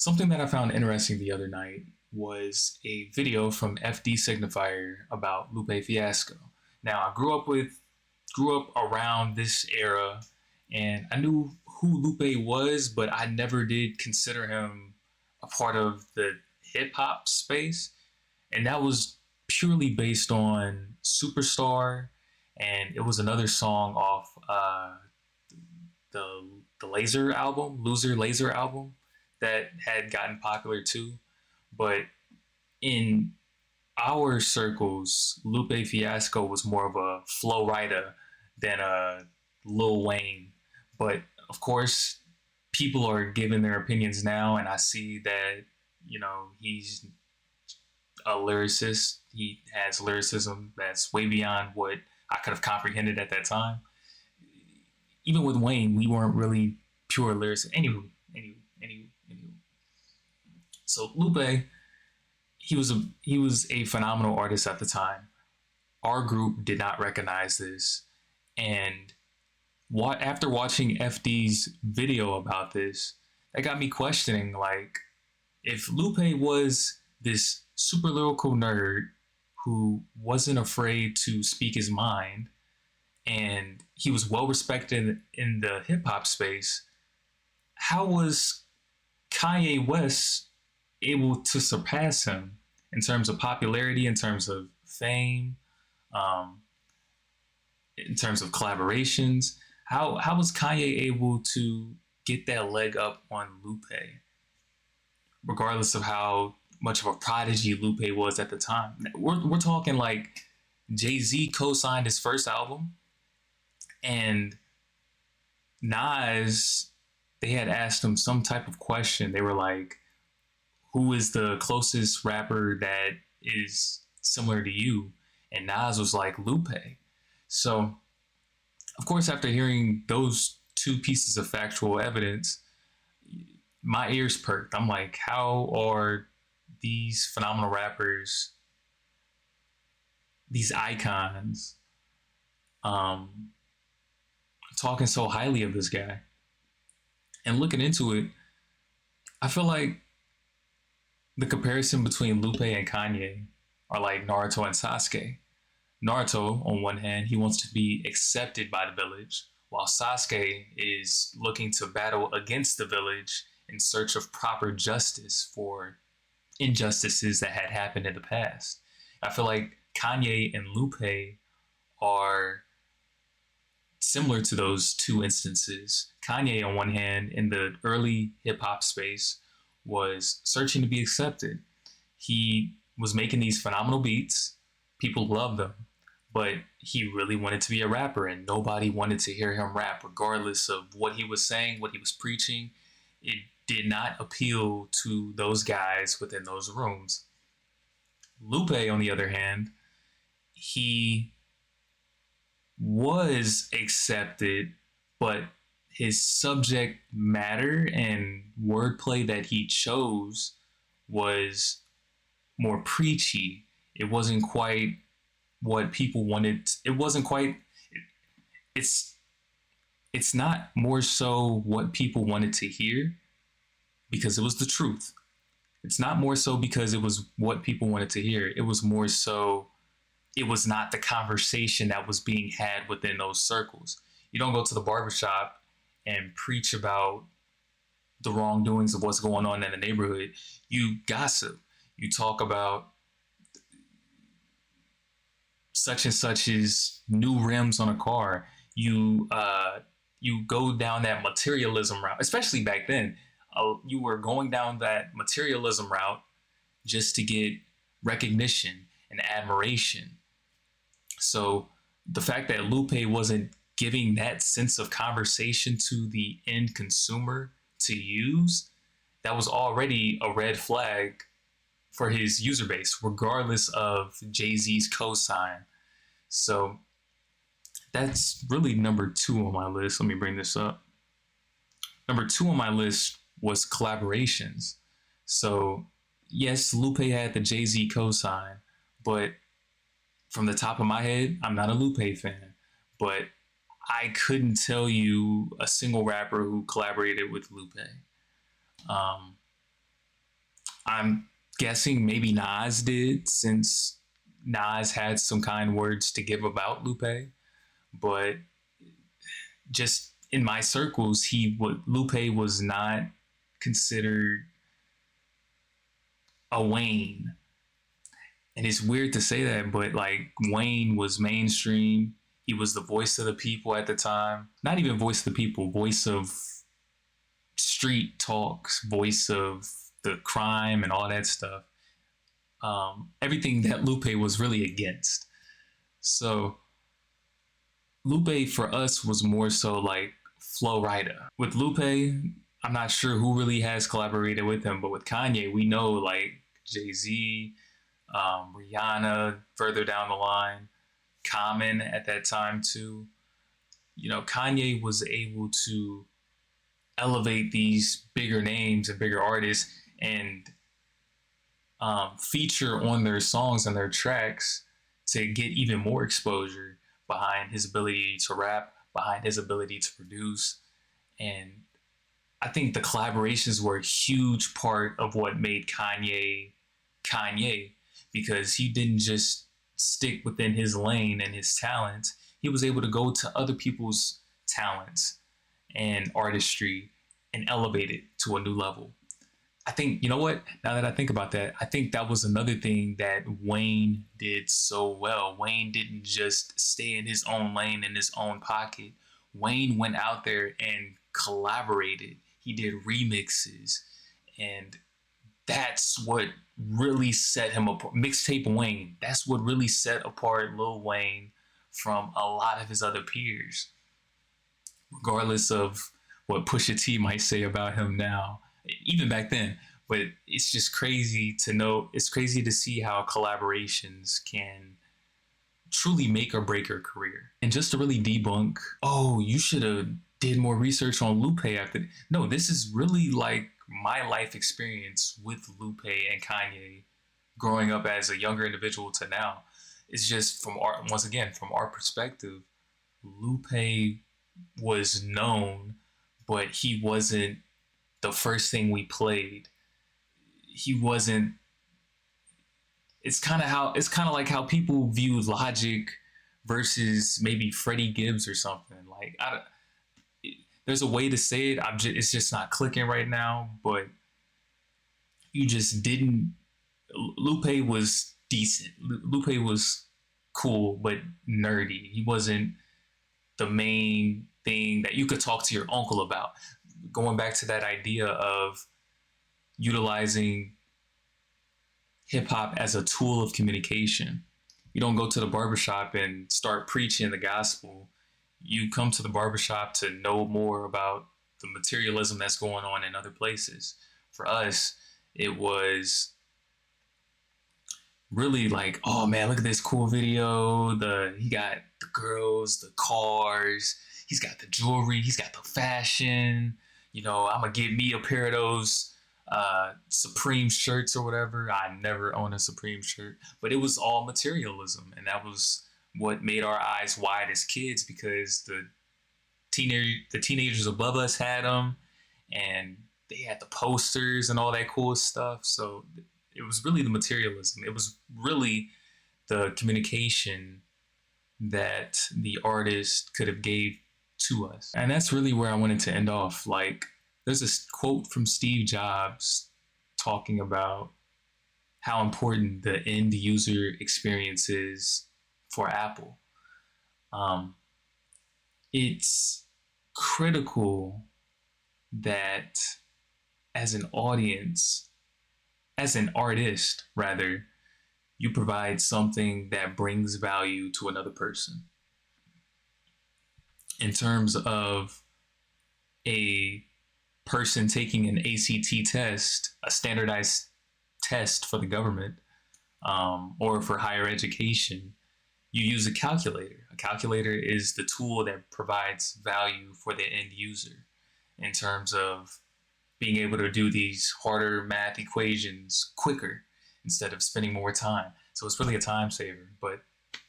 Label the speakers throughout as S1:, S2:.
S1: Something that I found interesting the other night was a video from FD Signifier about Lupe Fiasco. Now, I grew up around this era, and I knew who Lupe was, but I never did consider him a part of the hip hop space, and that was purely based on Superstar, and it was another song off the Laser album, Loser Laser album, that had gotten popular too. But in our circles, Lupe Fiasco was more of a flow rider than a Lil Wayne. But of course, people are giving their opinions now, and I see that he's a lyricist. He has lyricism that's way beyond what I could have comprehended at that time. Even with Wayne, we weren't really pure lyricists. Anywho. So Lupe, he was a phenomenal artist at the time. Our group did not recognize this, and after watching FD's video about this, that got me questioning, like, if Lupe was this super lyrical nerd who wasn't afraid to speak his mind, and he was well respected in the hip hop space, how was Kanye West able to surpass him in terms of popularity, in terms of fame, um, in terms of collaborations? How was Kanye able to get that leg up on Lupe, regardless of how much of a prodigy Lupe was at the time? We're talking like Jay-Z co-signed his first album, and Nas, they had asked him some type of question. They were like, who is the closest rapper that is similar to you? And Nas was like, Lupe. So, of course, after hearing those two pieces of factual evidence, my ears perked. I'm like, how are these phenomenal rappers, these icons, um, talking so highly of this guy? And looking into it, I feel like the comparison between Lupe and Kanye are like Naruto and Sasuke. Naruto, on one hand, he wants to be accepted by the village, while Sasuke is looking to battle against the village in search of proper justice for injustices that had happened in the past. I feel like Kanye and Lupe are similar to those two instances. Kanye, on one hand, in the early hip hop space, was searching to be accepted. He was making these phenomenal beats. People loved them, but he really wanted to be a rapper, and nobody wanted to hear him rap, regardless of what he was saying, what he was preaching. It did not appeal to those guys within those rooms. Lupe, on the other hand, he was accepted, but his subject matter and wordplay that he chose was more preachy. It wasn't quite what people wanted. It wasn't quite. It's it's not more so what people wanted to hear because it was the truth. It's not more so because it was what people wanted to hear. It was more so it was not the conversation that was being had within those circles. You don't go to the barbershop and preach about the wrongdoings of what's going on in the neighborhood. You gossip. You talk about such and such's new rims on a car. You go down that materialism route, especially back then. You were going down that materialism route just to get recognition and admiration. So the fact that Lupe wasn't giving that sense of conversation to the end consumer to use, that was already a red flag for his user base, regardless of Jay-Z's cosign. So that's really number two on my list. Let me bring this up. Number two on my list was collaborations. So yes, Lupe had the Jay-Z cosign, but from the top of my head, I'm not a Lupe fan, but I couldn't tell you a single rapper who collaborated with Lupe. Um, I'm guessing maybe Nas did, since Nas had some kind words to give about Lupe. But just in my circles, Lupe was not considered a Wayne. And it's weird to say that, but like Wayne was mainstream. He was the voice of the people at the time. Not even voice of the people, voice of street talks, voice of the crime and all that stuff. Everything that Lupe was really against. So Lupe for us was more so like Flo Rida. With Lupe, I'm not sure who really has collaborated with him, but with Kanye, we know like Jay-Z, Rihanna further down the line, Common at that time too. Kanye was able to elevate these bigger names and bigger artists and feature on their songs and their tracks to get even more exposure behind his ability to rap, behind his ability to produce. And I think the collaborations were a huge part of what made Kanye Kanye, because he didn't just stick within his lane and his talents. He was able to go to other people's talents and artistry and elevate it to a new level. I think, you know what? Now that I think about that, I think that was another thing that Wayne did so well. Wayne didn't just stay in his own lane, in his own pocket. Wayne went out there and collaborated. He did remixes. And that's what really set him apart. Mixtape Wayne, that's what really set apart Lil Wayne from a lot of his other peers, regardless of what Pusha T might say about him now, even back then. But it's just crazy to know, it's crazy to see how collaborations can truly make or break your career. And just to really debunk, oh, you should have did more research on Lupe after. No, this is really like my life experience with Lupe and Kanye growing up as a younger individual to now. It's just from our, once again, from our perspective, Lupe was known, but he wasn't the first thing we played. He wasn't. It's kind of like how people view Logic versus maybe Freddie Gibbs or something. Like there's a way to say it. It's just not clicking right now. But you just didn't. Lupe was decent. Lupe was cool, but nerdy. He wasn't the main thing that you could talk to your uncle about. Going back to that idea of utilizing hip hop as a tool of communication. You don't go to the barbershop and start preaching the gospel. You come to the barbershop to know more about the materialism that's going on in other places. For us, it was really like, oh man, look at this cool video. He got the girls, the cars, he's got the jewelry, he's got the fashion. I'm gonna get me a pair of those Supreme shirts or whatever. I never own a Supreme shirt, but it was all materialism, and that was what made our eyes wide as kids, because the teenagers above us had them, and they had the posters and all that cool stuff. So it was really the materialism. It was really the communication that the artist could have gave to us. And that's really where I wanted to end off. Like, there's this quote from Steve Jobs talking about how important the end user experience is for Apple. It's critical that as an audience, as an artist rather, you provide something that brings value to another person. In terms of a person taking an ACT test, a standardized test for the government, or for higher education, you use a calculator. A calculator is the tool that provides value for the end user in terms of being able to do these harder math equations quicker instead of spending more time. So it's really a time saver. But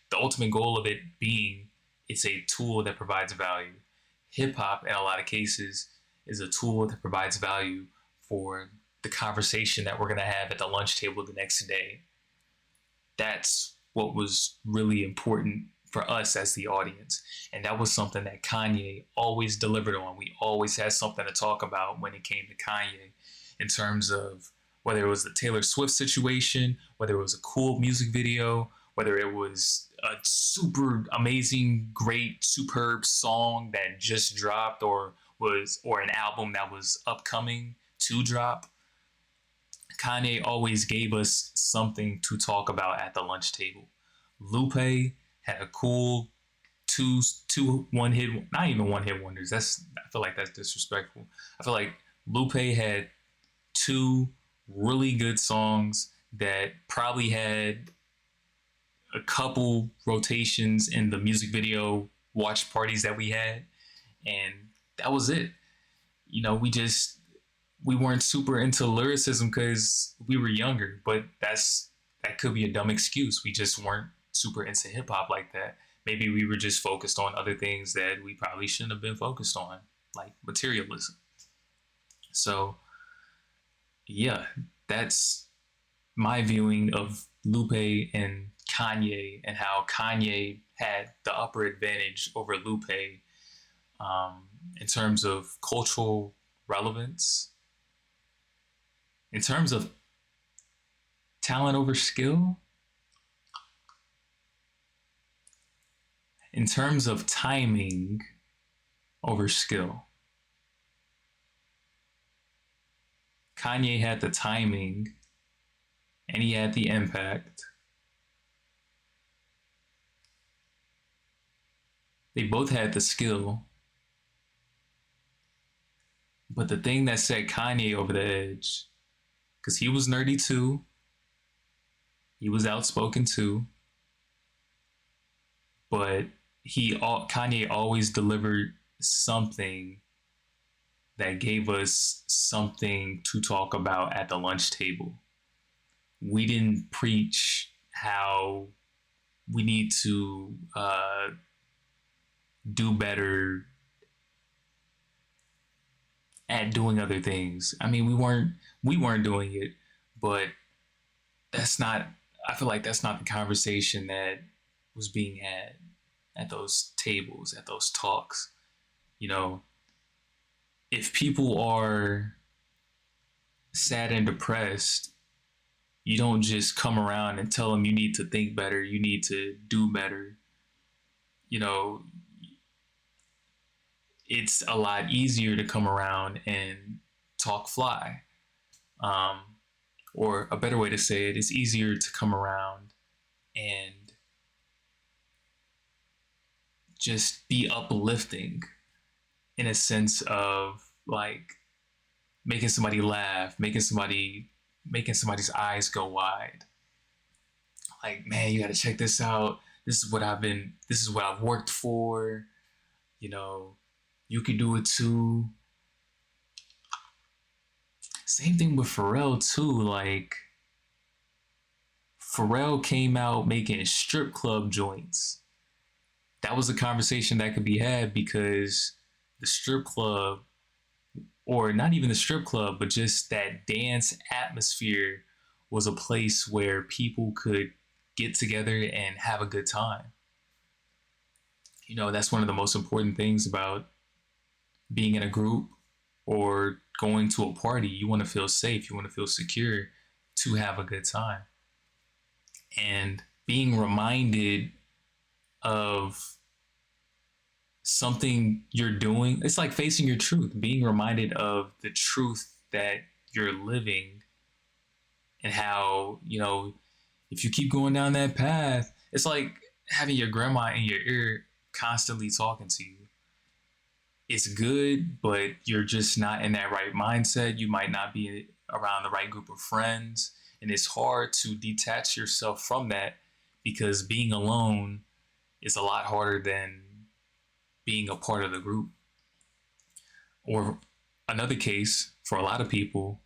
S1: the ultimate goal of it being, it's a tool that provides value. Hip hop, in a lot of cases, is a tool that provides value for the conversation that we're going to have at the lunch table the next day. That's what was really important for us as the audience. And that was something that Kanye always delivered on. We always had something to talk about when it came to Kanye in terms of whether it was the Taylor Swift situation, whether it was a cool music video, whether it was a super amazing, great, superb song that just dropped or an album that was upcoming to drop. Kanye always gave us something to talk about at the lunch table. Lupe had a cool two one hit, not even one hit wonders. I feel like that's disrespectful. I feel like Lupe had two really good songs that probably had a couple rotations in the music video watch parties that we had, and that was it. We weren't super into lyricism because we were younger, but that could be a dumb excuse. We just weren't super into hip hop like that. Maybe we were just focused on other things that we probably shouldn't have been focused on, like materialism. So yeah, that's my viewing of Lupe and Kanye and how Kanye had the upper advantage over Lupe in terms of cultural relevance, in terms of talent over skill, in terms of timing over skill. Kanye had the timing and he had the impact. They both had the skill. But the thing that set Kanye over the edge, because he was nerdy too, he was outspoken too, but Kanye always delivered something that gave us something to talk about at the lunch table. We didn't preach how we need to do better at doing other things. I mean, we weren't doing it, but that's not. I feel like that's not the conversation that was being had at those tables, at those talks. You know, if people are sad and depressed, you don't just come around and tell them you need to think better, you need to do better. You know, it's a lot easier to come around and talk fly. Um, or a better way to say it, it's easier to come around and just be uplifting in a sense of like making somebody laugh, making somebody's eyes go wide. Like, man, you gotta check this out. This is what I've worked for. You know, you can do it too. Same thing with Pharrell too. Like, Pharrell came out making strip club joints. That was a conversation that could be had because the strip club, or not even the strip club, but just that dance atmosphere was a place where people could get together and have a good time. You know, that's one of the most important things about being in a group or going to a party. You want to feel safe, you want to feel secure to have a good time. And being reminded of something you're doing, it's like facing your truth, being reminded of the truth that you're living and how, if you keep going down that path, it's like having your grandma in your ear constantly talking to you. It's good, but you're just not in that right mindset. You might not be around the right group of friends. And it's hard to detach yourself from that because being alone is a lot harder than being a part of the group. Or another case for a lot of people,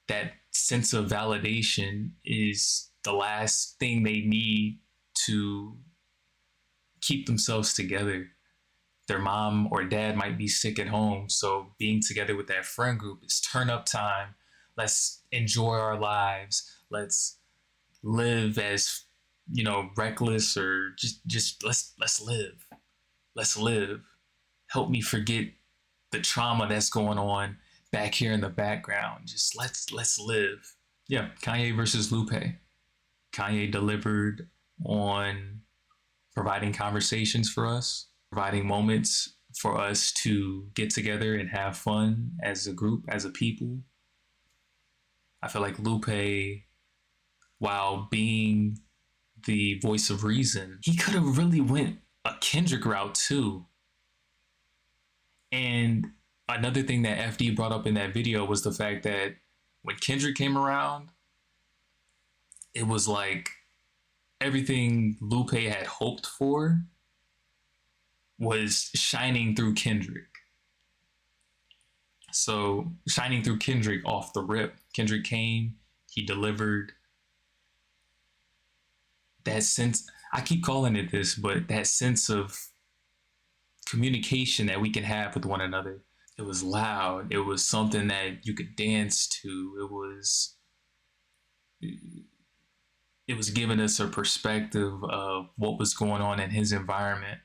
S1: that sense of validation is the last thing they need to keep themselves together. Their mom or dad might be sick at home, so being together with that friend group is turn up time. Let's enjoy our lives. Let's live as, reckless, or just let's live. Let's live. Help me forget the trauma that's going on back here in the background. Just let's live. Yeah, Kanye versus Lupe. Kanye delivered on providing conversations for us, providing moments for us to get together and have fun as a group, as a people. I feel like Lupe, while being the voice of reason, he could have really went a Kendrick route too. And another thing that FD brought up in that video was the fact that when Kendrick came around, it was like everything Lupe had hoped for was shining through Kendrick. So shining through Kendrick off the rip. Kendrick came, he delivered that sense. I keep calling it this, but that sense of communication that we can have with one another. It was loud. It was something that you could dance to. It was giving us a perspective of what was going on in his environment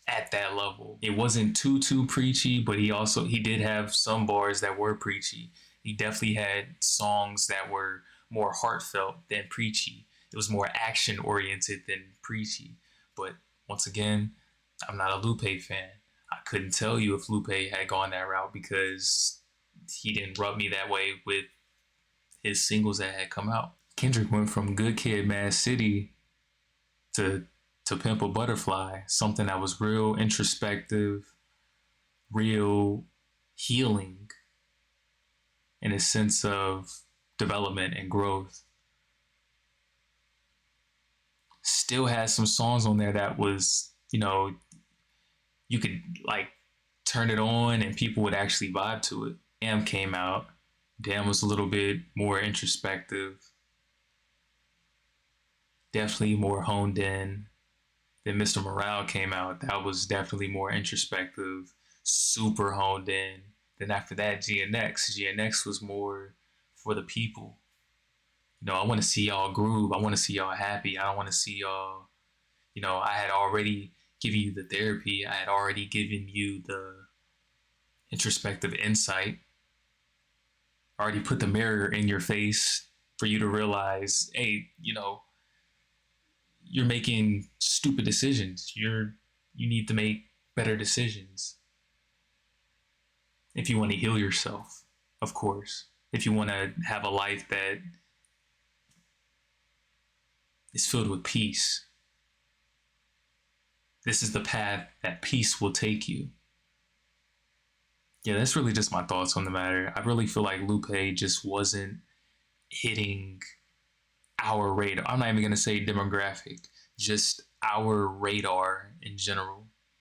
S1: at that level. It wasn't too preachy, but he did have some bars that were preachy. He definitely had songs that were more heartfelt than preachy. It was more action oriented than preachy. But once again, I'm not a Lupe fan. I couldn't tell you if Lupe had gone that route because he didn't rub me that way with his singles that had come out. Kendrick went from Good Kid, Mad City to Pimp a Butterfly, something that was real introspective, real healing in a sense of development and growth. Still has some songs on there that was, you could like turn it on and people would actually vibe to it. Damn came out. Damn was a little bit more introspective, definitely more honed in. Then Mr. Morale came out. That was definitely more introspective, super honed in. Then after that, GNX. GNX was more for the people. I want to see y'all groove. I want to see y'all happy. I don't want to see y'all, I had already given you the therapy. I had already given you the introspective insight. I already put the mirror in your face for you to realize, hey, you're making stupid decisions. You need to make better decisions. If you want to heal yourself, of course. If you want to have a life that is filled with peace, this is the path that peace will take you. Yeah, that's really just my thoughts on the matter. I really feel like Lupe just wasn't hitting our radar. I'm not even going to say demographic, just our radar in general.